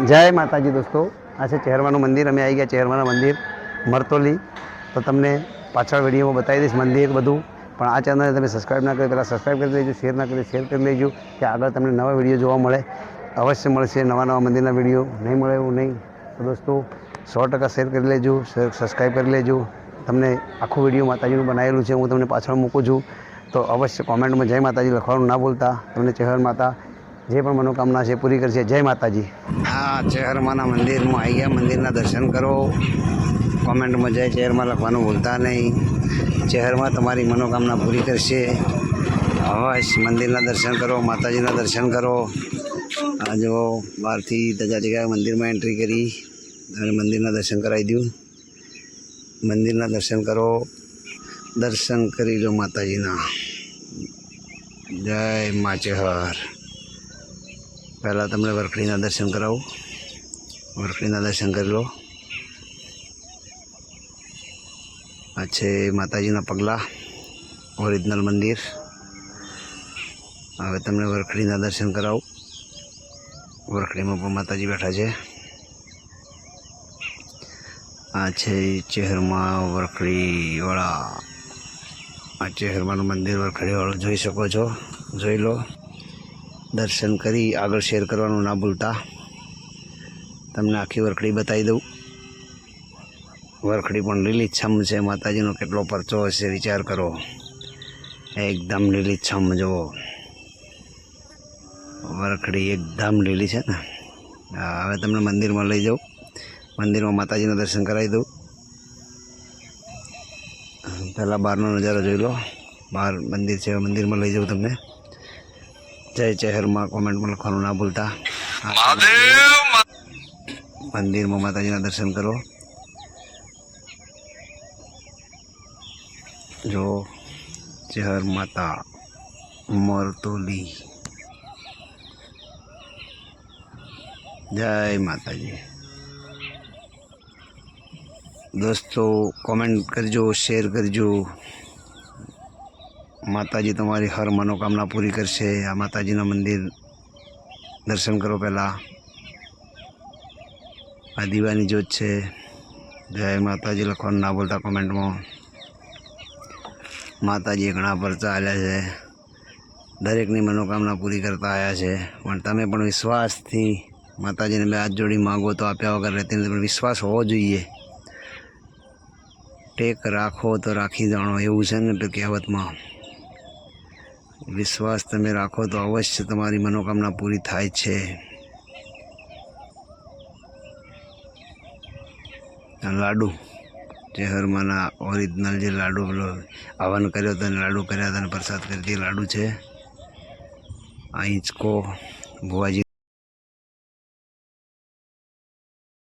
जय माताजी दोस्तों, आ છે ચહેરમાનું મંદિર। અમે આવી ગયા ચહેરમાના મંદિર મરતોલી। તો તમને પાછળ વિડીયોમાં બતાવી દઈશ મંદિર બધું। પણ આ ચેનલને તમે સબસ્ક્રાઈબ ના કરી પહેલાં સબસ્ક્રાઈબ કરી લેજો, શેર ના કરી શેર કરી લેજો કે આગળ તમને નવા વિડીયો જોવા મળે। અવશ્ય મળશે નવા મંદિરના વિડીયો, નહીં મળે એવું નહીં। તો દોસ્તો 100% શેર કરી લેજો, સબસ્ક્રાઈબ કરી લેજો। તમને આખું વિડીયો માતાજીનું બનાવેલું છે, હું તમને પાછળ મૂકું છું। તો અવશ્ય કોમેન્ટમાં જય માતાજી લખવાનું ના ભૂલતા। તમને ચહેર માતા જે પણ મનોકામના છે પૂરી કરશે। જય માતાજી। આ ચહેરમાના મંદિરમાં આવી ગયા, મંદિરના દર્શન કરો। કોમેન્ટમાં જય ચહેરમાં લખવાનું ભૂલતા નહીં। ચહેરમાં તમારી મનોકામના પૂરી કરશે। અવશ્ય મંદિરના દર્શન કરો, માતાજીના દર્શન કરો। આ જો બહારથી ધજા જગ્યાએ મંદિરમાં એન્ટ્રી કરી અને મંદિરના દર્શન કરાવી દઉં। મંદિરના દર્શન કરો, દર્શન કરી લો માતાજીના। જય મા ચહેર। પહેલાં તમને વરખડીના દર્શન કરાવું, વરખડીના દર્શન કરી લો। આ છે માતાજીના પગલાં, ઓરિજિનલ મંદિર। હવે તમને વરખડીના દર્શન કરાવું। વરખડીમાં પણ માતાજી બેઠા છે। આ છે ચહેરમાં વરખડીવાળા। આ ચહેરમાનું મંદિર વરખડીવાળું જોઈ શકો છો, જોઈ લો। દર્શન કરી આગળ શેર કરવાનું ના ભૂલતા। તમને આખી વરખડી બતાવી દઉં। વરખડી પણ લીલીછમ છે, માતાજીનો કેટલો પરચો હશે વિચાર કરો। એકદમ લીલીછમ જુઓ, વરખડી એકદમ લીલી છે ને। હવે તમને મંદિરમાં લઈ જાઉં, મંદિરમાં માતાજીના દર્શન કરાવી દઉં। પહેલાં બહારનો નજારો જોઈ લો, બહાર મંદિર છે, મંદિરમાં લઈ જાઉં તમને। જય ચહેરમાં કોમેન્ટમાં લખવાનું ના ભૂલતા। મંદિરમાં માતાજીના દર્શન કરો। જો ચહેર માતા મરતોલી। જય માતાજી દોસ્તો, કોમેન્ટ કરજો, શેર કરજો। માતાજી તમારી હર મનોકામના પૂરી કરશે। આ માતાજીના મંદિર દર્શન કરો પહેલાં। આ દીવાની જોત છે। જય માતાજી લખવાનું ના બોલતા કોમેન્ટમાં। માતાજીએ ઘણા પરચા આલ્યા છે, દરેકની મનોકામના પૂરી કરતા આવ્યા છે। પણ તમે પણ વિશ્વાસથી માતાજીને બે હાથ જોડી માગો તો આપ્યા વગર રહેતી નથી, પણ વિશ્વાસ હોવો જોઈએ। ટેક રાખો તો રાખી જાણો, એવું છે ને કહેવતમાં। વિશ્વાસ તમે રાખો તો અવશ્ય તમારી મનોકામના પૂરી થાય છે। લાડુ ચહેરમાંના ઓરિજિનલ જે લાડુ પેલો હવન કર્યો હતો અને લાડુ કર્યા હતા અને પ્રસાદ કરી લાડુ છે। આ હિંચકો ભુવાજી